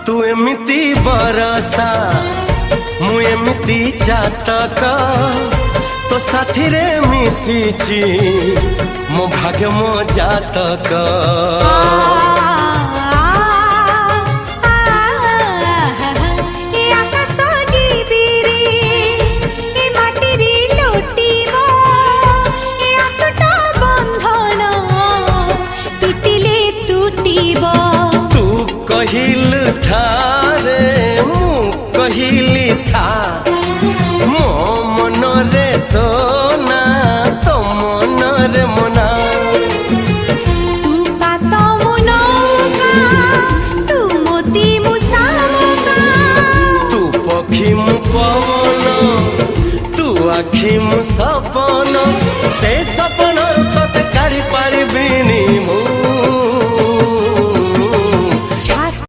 तू एमिति बरसा मु एमिति चातक तो साथी रे मिशिची मो भाग्य मो जातक। कहिल ठारे मु कहिली था मो मन रे तो ना तो मन रे मना। तू का तो मुनौका तू मोती मुसामुका तू पक्षी मु पवन तू आखि मु सपन से सपन